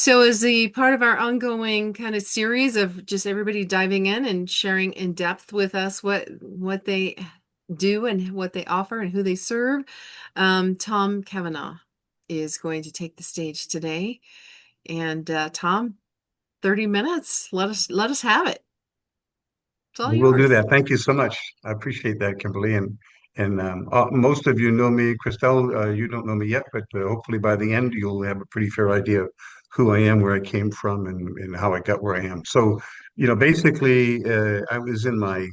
So, as the part of our ongoing kind of series of just everybody diving in and sharing in depth with us what they do and what they offer and who they serve, Tom Kavanaugh is going to take the stage today. And Tom, 30 minutes. Let us have it. It's all We'll do yours. that. Thank you so much. I appreciate that, Kimberly. And most of you know me, Christelle. You don't know me yet, but hopefully by the end you'll have a pretty fair idea of who I am, where I came from, and how I got where I am. So, basically, I was in my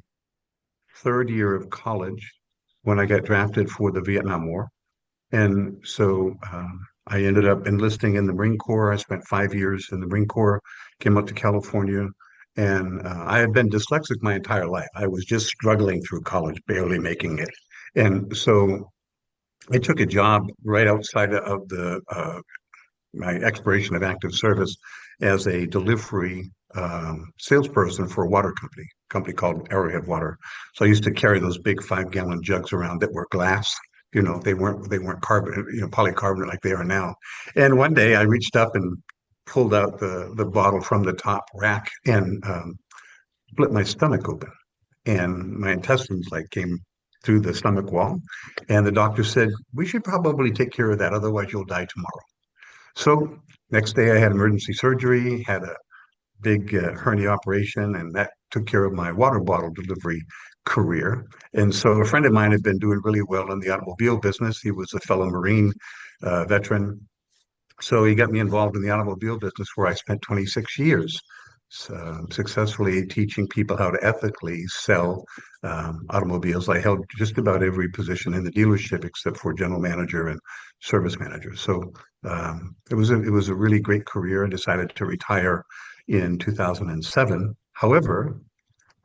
third year of college when I got drafted for the Vietnam War, and so I ended up enlisting in the Marine Corps. I spent 5 years in the Marine Corps, came up to California, and I had been dyslexic my entire life. I was just struggling through college, barely making it. And so I took a job right outside of the my expiration of active service as a delivery salesperson for a water company called Arrowhead Water. So I used to carry those big 5-gallon jugs around that were glass. They weren't carbon, polycarbonate like they are now. And one day I reached up and pulled out the bottle from the top rack and split my stomach open, and my intestines like came through the stomach wall. And the doctor said, "We should probably take care of that, otherwise you'll die tomorrow." So next day I had emergency surgery, had a big hernia operation, and that took care of my water bottle delivery career. And so a friend of mine had been doing really well in the automobile business. He was a fellow Marine veteran. So he got me involved in the automobile business where I spent 26 years successfully teaching people how to ethically sell automobiles. I held just about every position in the dealership except for general manager and service manager. So it was a really great career. I decided to retire in 2007. However,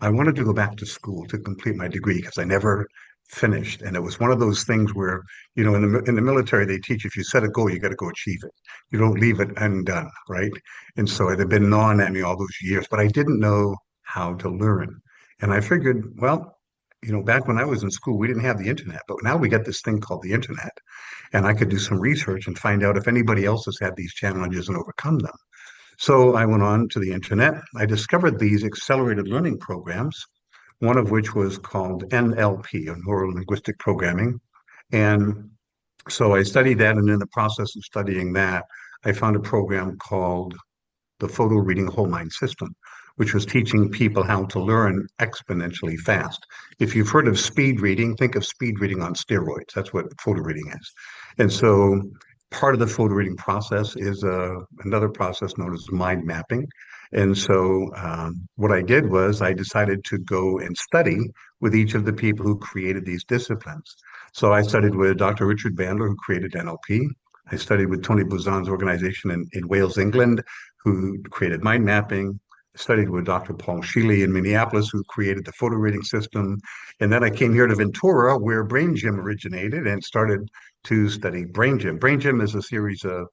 I wanted to go back to school to complete my degree because I never finished. And it was one of those things where, in the military, they teach if you set a goal, you got to go achieve it. You don't leave it undone, right? And so it had been gnawing at me all those years, but I didn't know how to learn. And I figured, well, back when I was in school, we didn't have the internet, but now we got this thing called the internet. And I could do some research and find out if anybody else has had these challenges and overcome them. So I went on to the internet. I discovered these accelerated learning programs, one of which was called NLP, or Neuro Linguistic Programming. And so I studied that, and in the process of studying that, I found a program called the Photo Reading Whole Mind System, which was teaching people how to learn exponentially fast. If you've heard of speed reading, think of speed reading on steroids. That's what photo reading is. And so part of the photo reading process is another process known as mind mapping. And so what I did was I decided to go and study with each of the people who created these disciplines. So I studied with Dr. Richard Bandler, who created NLP. I studied with Tony Buzan's organization in Wales, England, who created mind mapping. I studied with Dr. Paul Sheely in Minneapolis, who created the photo reading system. And then I came here to Ventura, where Brain Gym originated, and started to study Brain Gym. Brain Gym is a series of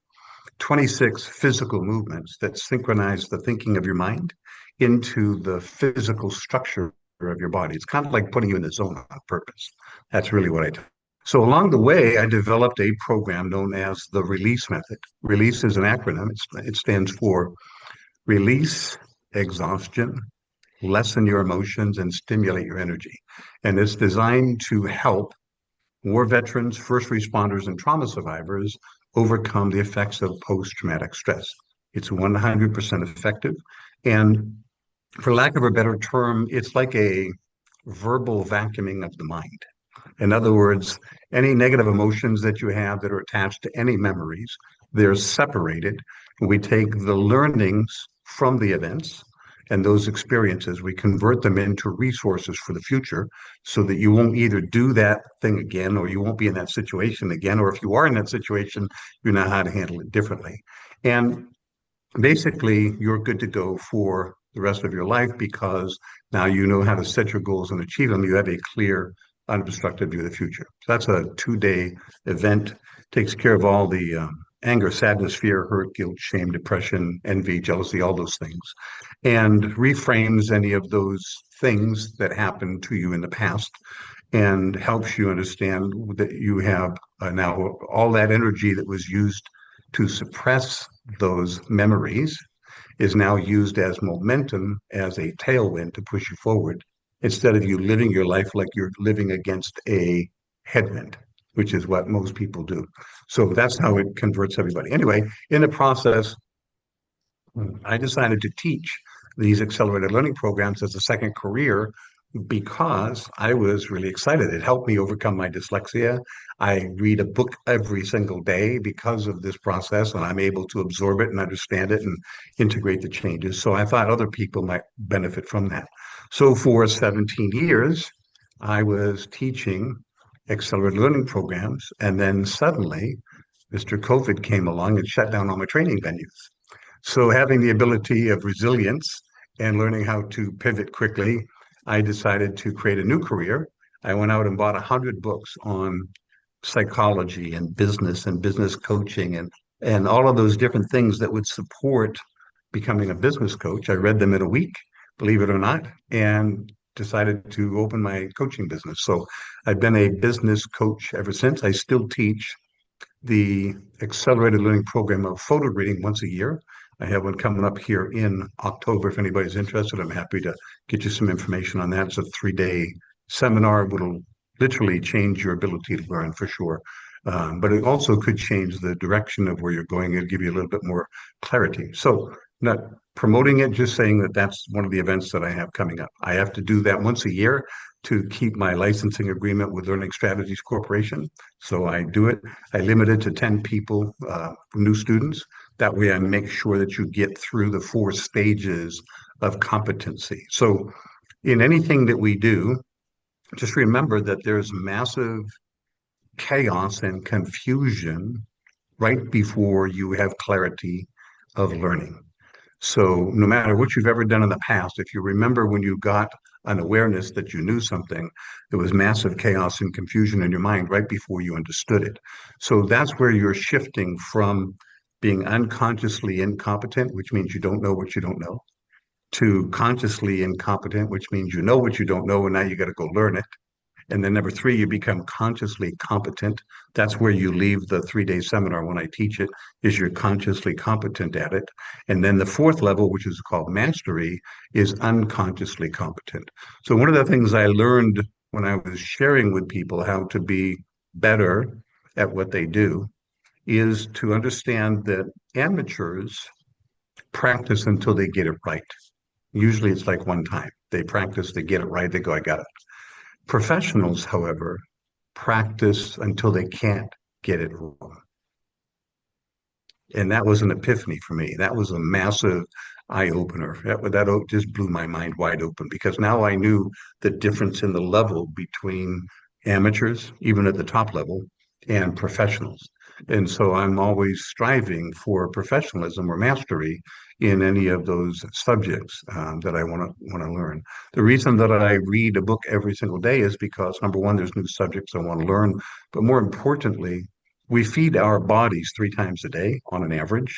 26 physical movements that synchronize the thinking of your mind into the physical structure of your body. It's kind of like putting you in the zone on purpose. That's really what I do. So along the way, I developed a program known as the release method. Release is an acronym. It stands for release exhaustion, lessen your emotions, and stimulate your energy. And it's designed to help war veterans, first responders, and trauma survivors overcome the effects of post-traumatic stress. It's 100% effective. And for lack of a better term, it's like a verbal vacuuming of the mind. In other words, any negative emotions that you have that are attached to any memories, they're separated. We take the learnings from the events and those experiences, we convert them into resources for the future so that you won't either do that thing again or you won't be in that situation again. Or if you are in that situation, you know how to handle it differently. And basically, you're good to go for the rest of your life because now you know how to set your goals and achieve them. You have a clear, unobstructed view of the future. So that's a 2-day event, takes care of all the anger, sadness, fear, hurt, guilt, shame, depression, envy, jealousy, all those things, and reframes any of those things that happened to you in the past and helps you understand that you have now all that energy that was used to suppress those memories is now used as momentum, as a tailwind to push you forward, instead of you living your life like you're living against a headwind, which is what most people do. So that's how it converts everybody. Anyway, in the process, I decided to teach these accelerated learning programs as a second career because I was really excited. It helped me overcome my dyslexia. I read a book every single day because of this process, and I'm able to absorb it and understand it and integrate the changes. So I thought other people might benefit from that. So for 17 years, I was teaching accelerated learning programs, and then suddenly Mr. COVID came along and shut down all my training venues. So having the ability of resilience and learning how to pivot quickly, I decided to create a new career. I went out and bought 100 books on psychology and business coaching and all of those different things that would support becoming a business coach. I read them in a week, believe it or not, and decided to open my coaching business. So I've been a business coach ever since. I still teach the accelerated learning program of photo reading once a year. I have one coming up here in October. If anybody's interested, I'm happy to get you some information on that. It's a 3-day seminar. It'll literally change your ability to learn for sure. But it also could change the direction of where you're going and give you a little bit more clarity. So, not promoting it, just saying that that's one of the events that I have coming up. I have to do that once a year to keep my licensing agreement with Learning Strategies Corporation. So I do it. I limit it to 10 people, new students. That way I make sure that you get through the 4 stages of competency. So in anything that we do, just remember that there's massive chaos and confusion right before you have clarity of learning. So no matter what you've ever done in the past, if you remember when you got an awareness that you knew something, there was massive chaos and confusion in your mind right before you understood it. So that's where you're shifting from being unconsciously incompetent, which means you don't know what you don't know, to consciously incompetent, which means you know what you don't know and now you got to go learn it. And then number 3, you become consciously competent. That's where you leave the 3-day seminar when I teach it, is you're consciously competent at it. And then the 4th level, which is called mastery, is unconsciously competent. So one of the things I learned when I was sharing with people how to be better at what they do is to understand that amateurs practice until they get it right. Usually it's like one time. They practice, they get it right, they go, I got it. Professionals, however, practice until they can't get it wrong. And that was an epiphany for me. That was a massive eye opener. That just blew my mind wide open because now I knew the difference in the level between amateurs, even at the top level, and professionals. And so I'm always striving for professionalism or mastery in any of those subjects that I want to learn. The reason that I read a book every single day is because number one, there's new subjects I want to learn, but more importantly, we feed our bodies 3 times a day on an average.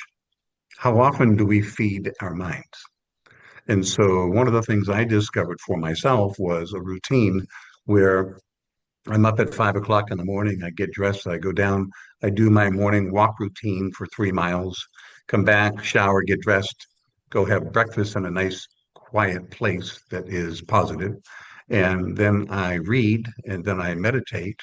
How often do we feed our minds? And so one of the things I discovered for myself was a routine where I'm up at 5 o'clock in the morning. I get dressed, I go down, I do my morning walk routine for 3 miles, come back, shower, get dressed, go have breakfast in a nice, quiet place that is positive. And then I read and then I meditate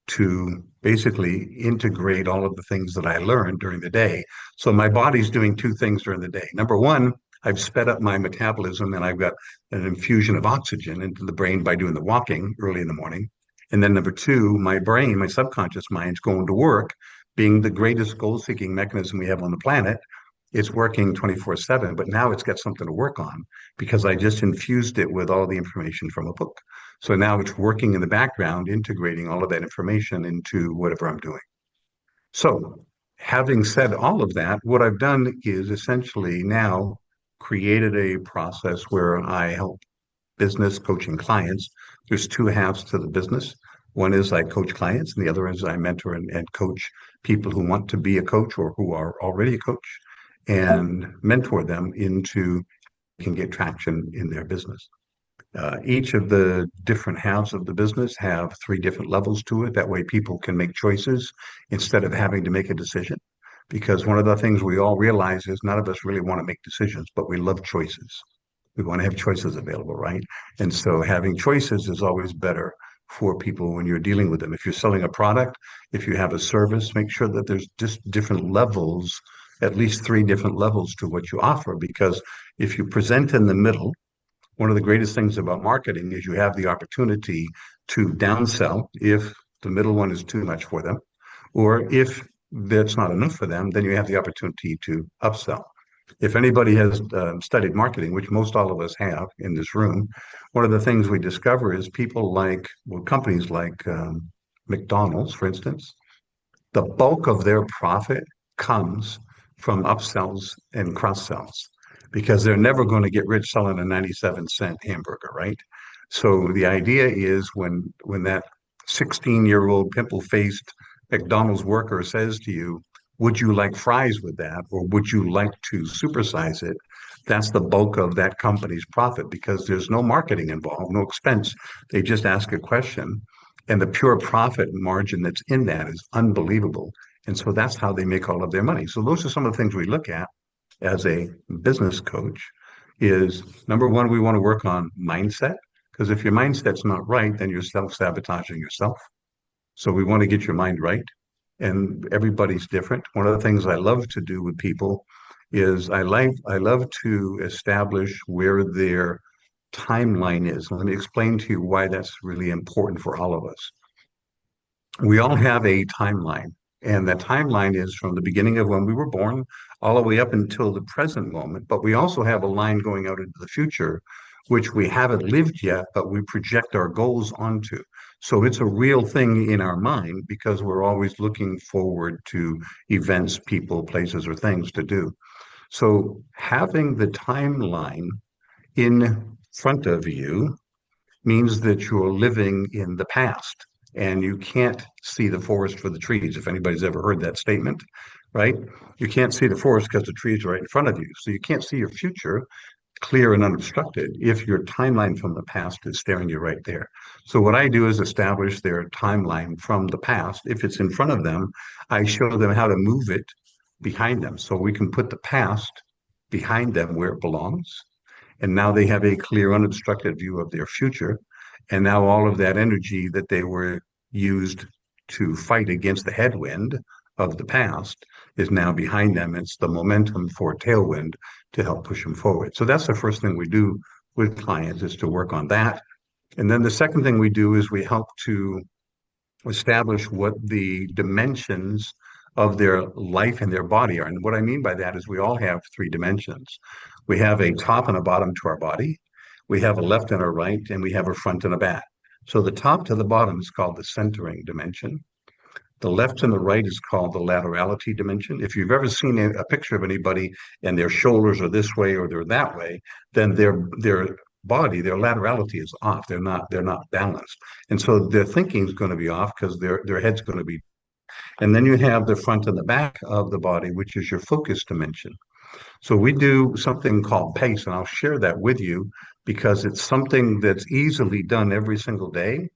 to basically integrate all of the things that I learned during the day. So my body's doing 2 things during the day. Number one, I've sped up my metabolism and I've got an infusion of oxygen into the brain by doing the walking early in the morning. And then number 2, my brain, my subconscious mind's going to work, being the greatest goal-seeking mechanism we have on the planet. It's working 24/7, but now it's got something to work on because I just infused it with all the information from a book. So now it's working in the background, integrating all of that information into whatever I'm doing. So, having said all of that, what I've done is essentially now created a process where I help business coaching clients. There's 2 halves to the business. One is I coach clients, and the other is I mentor and coach people who want to be a coach or who are already a coach and mentor them into can get traction in their business. Each of the different halves of the business have 3 different levels to it. That way people can make choices instead of having to make a decision. because one of the things we all realize is none of us really want to make decisions, but we love choices. We want to have choices available, right? And so having choices is always better for people when you're dealing with them. If you're selling a product, if you have a service, make sure that there's just different levels, at least three different levels to what you offer. Because if you present in the middle, one of the greatest things about marketing is you have the opportunity to downsell if the middle one is too much for them, or if that's not enough for them, then you have the opportunity to upsell. If anybody has studied marketing, which most all of us have in this room, one of the things we discover is people like, well, companies like McDonald's, for instance, the bulk of their profit comes from upsells and cross sells because they're never going to get rich selling a 97-cent hamburger, right? So the idea is when that 16-year-old pimple-faced McDonald's worker says to you, would you like fries with that or would you like to supersize it? That's the bulk of that company's profit because there's no marketing involved, no expense. They just ask a question and the pure profit margin that's in that is unbelievable. And so that's how they make all of their money. So those are some of the things we look at as a business coach is number one, we want to work on mindset. Because if your mindset's not right, then you're self-sabotaging yourself. So we want to get your mind right. And everybody's different. One of the things I love to do with people is I love to establish where their timeline is. Let me explain to you why that's really important for all of us. We all have a timeline, and that timeline is from the beginning of when we were born all the way up until the present moment. But we also have a line going out into the future, which we haven't lived yet, but we project our goals onto. So it's a real thing in our mind because we're always looking forward to events, people, places, or things to do. So having the timeline in front of you means that you're living in the past and you can't see the forest for the trees. If anybody's ever heard that statement, right? You can't see the forest because the trees are right in front of you. So you can't see your future clear and unobstructed if your timeline from the past is staring you right there. So what I do is establish their timeline from the past. If it's in front of them, I show them how to move it behind them. So we can put the past behind them where it belongs and now they have a clear, unobstructed view of their future. And now all of that energy that they were used to fight against the headwind of the past is now behind them. It's the momentum for tailwind to help push them forward. So that's the first thing we do with clients is to work on that. And then the second thing we do is we help to establish what the dimensions of their life and their body are. And what I mean by that is we all have three dimensions. We have a top and a bottom to our body. We have a left and a right, and we have a front and a back. So the top to the bottom is called the centering dimension. The left and the right is called the laterality dimension. If you've ever seen a picture of anybody and their shoulders are this way or they're that way, then their body, their laterality is off. They're not balanced. And so their thinking is going to be off because their head's going to be. And then you have the front and the back of the body, which is your focus dimension. So we do something called PACE, and I'll share that with you because it's something that's easily done every single day.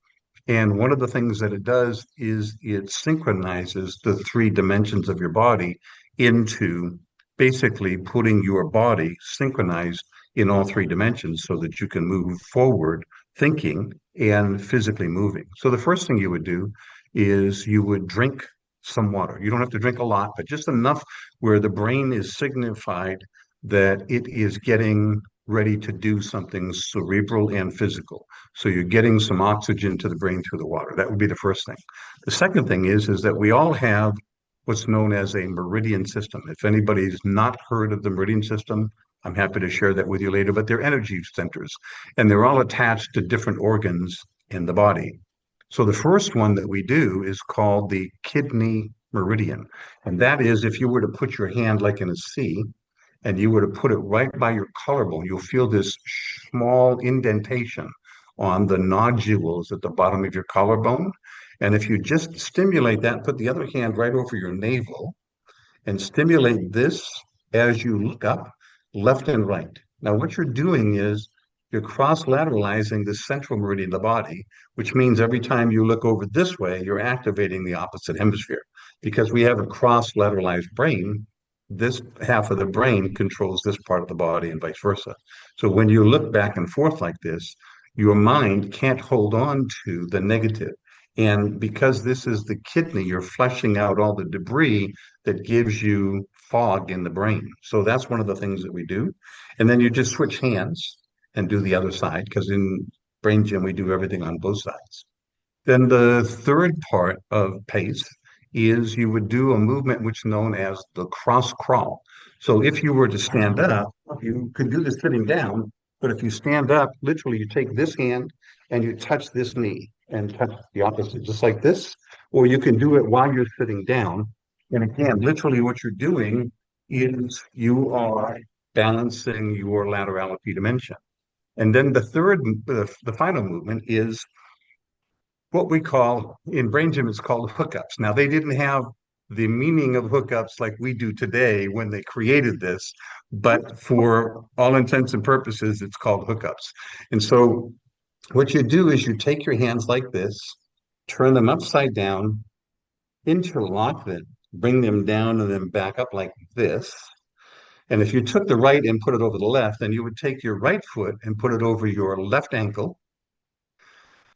And one of the things that it does is it synchronizes the three dimensions of your body into basically putting your body synchronized in all three dimensions so that you can move forward thinking and physically moving. So the first thing you would do is you would drink some water. You don't have to drink a lot, but just enough where the brain is signified that it is getting ready to do something cerebral and physical. So you're getting some oxygen to the brain through the water. That would be the first thing. The second thing is that we all have what's known as a meridian system. If anybody's not heard of the meridian system, I'm happy to share that with you later, but they're energy centers and they're all attached to different organs in the body. So the first one that we do is called the kidney meridian. And that is if you were to put your hand like in a C and you were to put it right by your collarbone, you'll feel this small indentation on the nodules at the bottom of your collarbone. And if you just stimulate that, put the other hand right over your navel and stimulate this as you look up left and right. Now, what you're doing is you're cross-lateralizing the central meridian of the body, which means every time you look over this way, you're activating the opposite hemisphere. because we have a cross-lateralized brain. This half of the brain controls this part of the body and vice versa. So when you look back and forth like this, your mind can't hold on to the negative. And because this is the kidney, you're flushing out all the debris that gives you fog in the brain. So that's one of the things that we do. And then you just switch hands and do the other side, because in brain gym, we do everything on both sides. Then the third part of PACE is you would do a movement which is known as the cross crawl. So if you were to stand up, you could do this sitting down, but if you stand up, literally you take this hand and you touch this knee and touch the opposite, just like this, or you can do it while you're sitting down. And again, literally what you're doing is you are balancing your laterality dimension. And then the final movement is what we call in brain gym is called hookups. Now they didn't have the meaning of hookups like we do today when they created this, but for all intents and purposes, it's called hookups. And so what you do is you take your hands like this, turn them upside down, interlock them, bring them down and then back up like this. And if you took the right and put it over the left, then you would take your right foot and put it over your left ankle,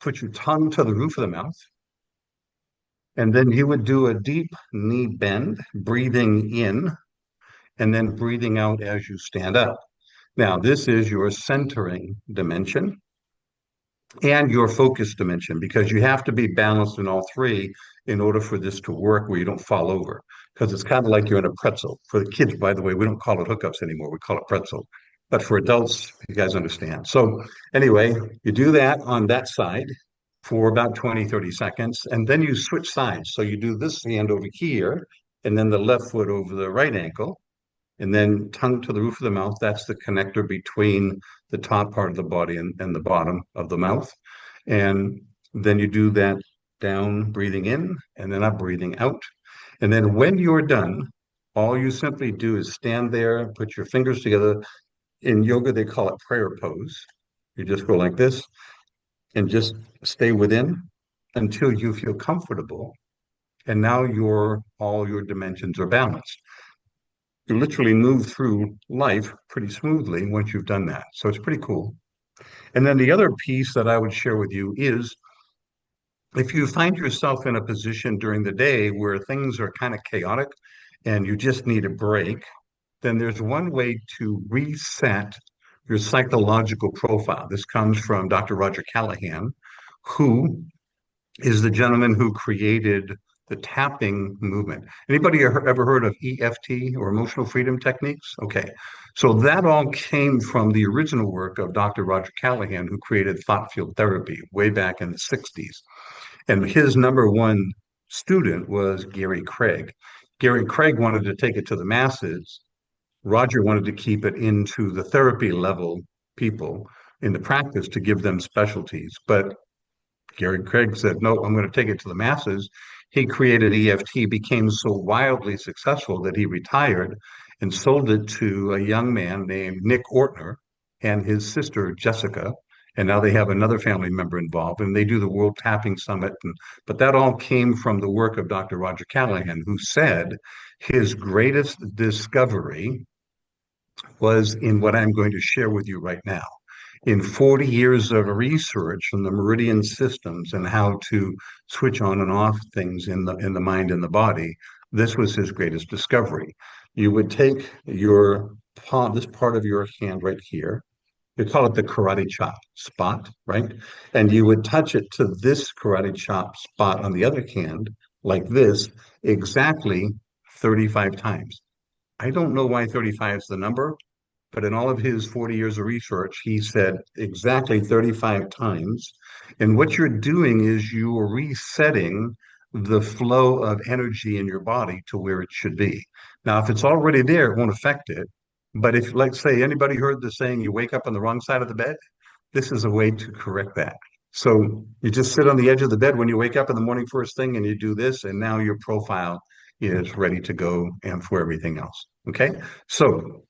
put your tongue to the roof of the mouth, and then you would do a deep knee bend, breathing in and then breathing out as you stand up. Now, this is your centering dimension and your focus dimension, because you have to be balanced in all three in order for this to work where you don't fall over. Because it's kind of like you're in a pretzel. For the kids, by the way, we don't call it hookups anymore. We call it pretzel. But for adults, you guys understand. So anyway, you do that on that side for about 20, 30 seconds, and then you switch sides. So you do this hand over here, and then the left foot over the right ankle, and then tongue to the roof of the mouth. That's the connector between the top part of the body and the bottom of the mouth. And then you do that down, breathing in, and then up, breathing out. And then when you're done, all you simply do is stand there, put your fingers together. In yoga, they call it prayer pose. You just go like this and just stay within until you feel comfortable. And now all your dimensions are balanced. You literally move through life pretty smoothly once you've done that. So it's pretty cool. And then the other piece that I would share with you is if you find yourself in a position during the day where things are kind of chaotic and you just need a break, then there's one way to reset your psychological profile. This comes from Dr. Roger Callahan, who is the gentleman who created the tapping movement. Anybody ever heard of EFT or emotional freedom techniques? Okay. So that all came from the original work of Dr. Roger Callahan, who created thought field therapy way back in the 60s. And his number one student was Gary Craig. Gary Craig wanted to take it to the masses. Roger wanted to keep it into the therapy level people in the practice to give them specialties. But Gary Craig said, no, I'm going to take it to the masses. He created EFT, became so wildly successful that he retired and sold it to a young man named Nick Ortner and his sister, Jessica. And now they have another family member involved, and they do the World Tapping Summit. But that all came from the work of Dr. Roger Callahan, who said his greatest discovery was in what I'm going to share with you right now. In 40 years of research on the meridian systems and how to switch on and off things in the mind and the body, this was his greatest discovery. You would take your palm, this part of your hand right here, you call it the karate chop spot, right? And you would touch it to this karate chop spot on the other hand, like this, exactly 35 times. I don't know why 35 is the number, but in all of his 40 years of research, he said exactly 35 times. And what you're doing is you're resetting the flow of energy in your body to where it should be. Now, if it's already there, it won't affect it. But if, let's say, anybody heard the saying, you wake up on the wrong side of the bed, this is a way to correct that. So you just sit on the edge of the bed when you wake up in the morning first thing and you do this, and now your profile is ready to go and for everything else. Okay. So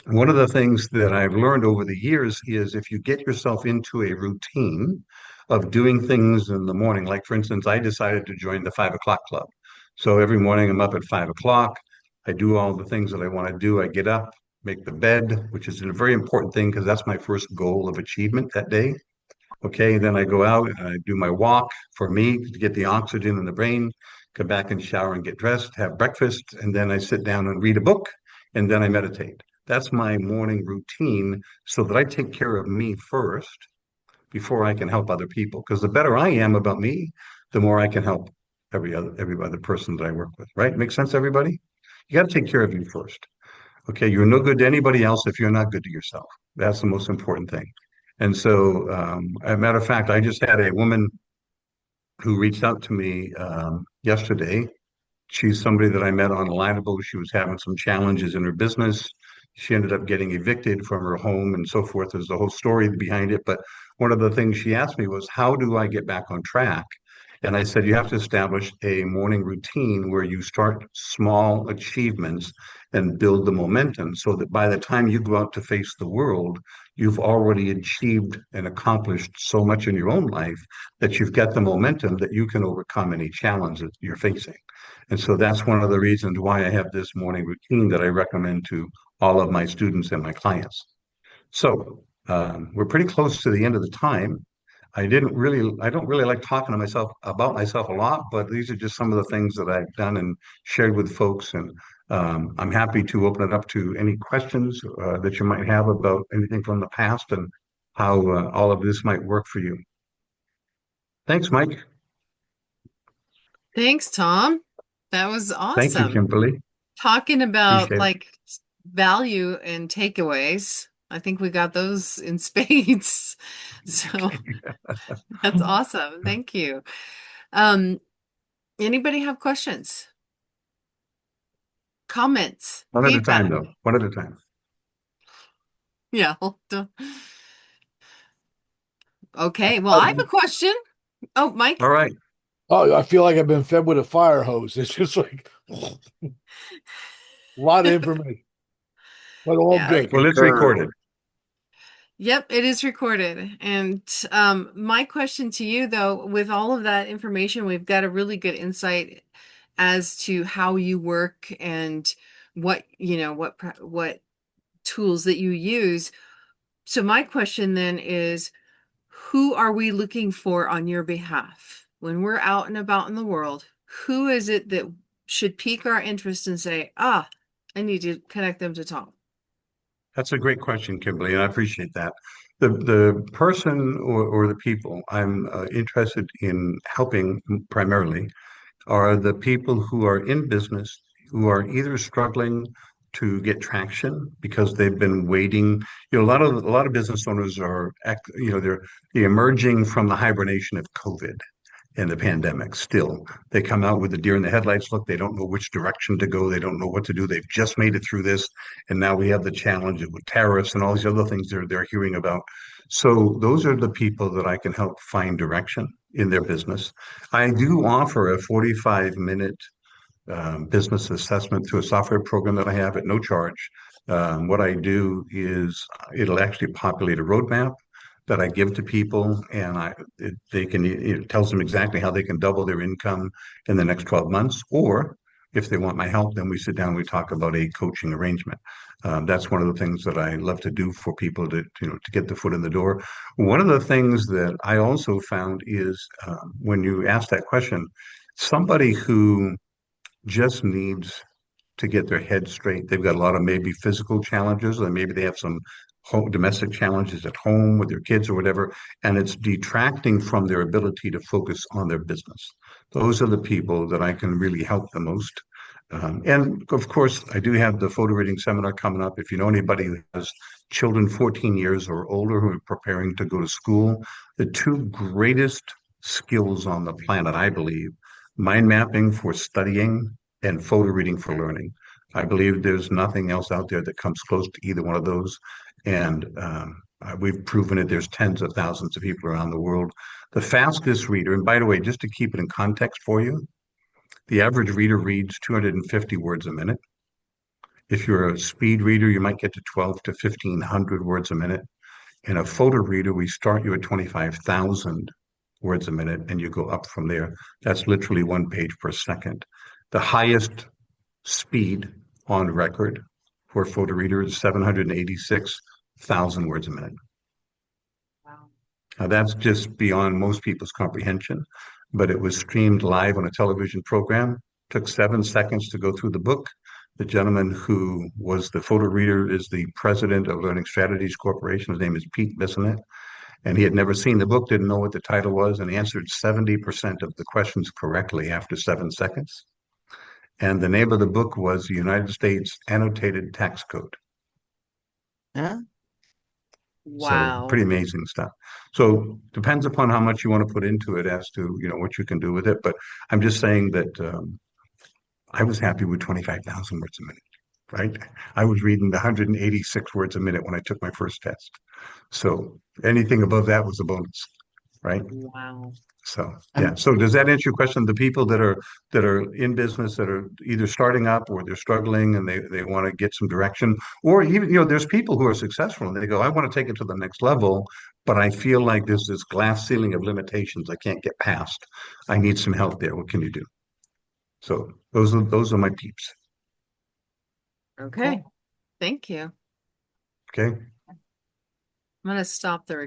one of the things that I've learned over the years is if you get yourself into a routine of doing things in the morning, like for instance, I decided to join the 5 o'clock club. So every morning I'm up at 5 o'clock. I do all the things that I want to do. I get up, make the bed, which is a very important thing because that's my first goal of achievement that day. Okay, then I go out and I do my walk for me to get the oxygen in the brain, come back and shower and get dressed, have breakfast, and then I sit down and read a book, and then I meditate. That's my morning routine so that I take care of me first before I can help other people. Because the better I am about me, the more I can help every other person that I work with. Right? Makes sense, everybody? You got to take care of you first. Okay, you're no good to anybody else if you're not good to yourself. That's the most important thing. And so, as a matter of fact, I just had a woman who reached out to me yesterday. She's somebody that I met on Alignable. She was having some challenges in her business. She ended up getting evicted from her home and so forth. There's the whole story behind it. But one of the things she asked me was, how do I get back on track? And I said, you have to establish a morning routine where you start small achievements and build the momentum so that by the time you go out to face the world, you've already achieved and accomplished so much in your own life that you've got the momentum that you can overcome any challenge that you're facing. And so that's one of the reasons why I have this morning routine that I recommend to all of my students and my clients. So we're pretty close to the end of the time. I don't really like talking to myself about myself a lot, but these are just some of the things that I've done and shared with folks. And I'm happy to open it up to any questions that you might have about anything from the past and how all of this might work for you. Thanks, Mike. Thanks, Tom. That was Thank you, awesome. Kimberly. Talking about Appreciate it. like value and takeaways. I think we got those in spades. So that's awesome. Thank you. Um, Anybody have questions, comments, One at a time, feedback? though. One at a time. Yeah. Okay. Well, I have a Um, question. Oh, All Mike. right. oh, I feel like I've been fed with a fire hose. It's just like a lot of information, but all Yeah. I good. Well, it's concur. recorded. Yep, it is recorded. And my question to you, though, with all of that information, we've got a really good insight as to how you work and what tools that you use. So my question then is, who are we looking for on your behalf when we're out and about in the world? Who is it that should pique our interest and say, ah, I need to connect them to Tom? That's a great question, Kimberly, and I appreciate that. The person or the people I'm interested in helping primarily are the people who are in business who are either struggling to get traction because they've been waiting. You know, a lot of business owners are, they're emerging from the hibernation of COVID and the pandemic still. They come out with the deer in the headlights look. They don't know which direction to go. They don't know what to do. They've just made it through this. And now we have the challenge with tariffs and all these other things they're hearing about. So those are the people that I can help find direction in their business. I do offer a 45-minute business assessment through a software program that I have at no charge. What I do is it'll actually populate a roadmap that I give to people, and they can it tells them exactly how they can double their income in the next 12 months, or if they want my help, then we sit down and we talk about a coaching arrangement. That's one of the things that I love to do for people to get the foot in the door. One of the things that I also found is when you ask that question, somebody who just needs to get their head straight. They've got a lot of maybe physical challenges, or maybe they have some domestic challenges at home with their kids or whatever, and it's detracting from their ability to focus on their business. Those are the people that I can really help the most. And of course, I do have the photo reading seminar coming up. If you know anybody who has children 14 years or older who are preparing to go to school, the two greatest skills on the planet, I believe, mind mapping for studying and photo reading for learning. I believe there's nothing else out there that comes close to either one of those. And we've proven it. There's tens of thousands of people around the world. The fastest reader, and by the way, just to keep it in context for you, the average reader reads 250 words a minute. If you're a speed reader, you might get to 12 to 1500 words a minute. In a photo reader, we start you at 25,000 words a minute and you go up from there. That's literally one page per second. The highest speed on record for a photo reader is 786,000 words a minute. Wow. Now, that's just beyond most people's comprehension, but it was streamed live on a television program. Took 7 seconds to go through the book. The gentleman who was the photo reader is the president of Learning Strategies Corporation. His name is Pete Bissonnette, and he had never seen the book, didn't know what the title was, and answered 70% of the questions correctly after 7 seconds. And the name of the book was the United States Annotated Tax Code. Huh? So pretty Wow. amazing stuff. So depends upon how much you want to put into it as to, what you can do with it. But I'm just saying that I was happy with 25,000 words a minute, right? I was reading 186 words a minute when I took my first test. So anything above that was a bonus, right? Wow. So yeah. I'm So does that answer your question? The people that are in business that are either starting up or they're struggling and they want to get some direction, or even there's people who are successful and they go, I want to take it to the next level, but I feel like there's this glass ceiling of limitations I can't get past. I need some help there. What can you do? So those are my peeps. Okay. cool. Thank you. Okay. I'm going to stop the recording.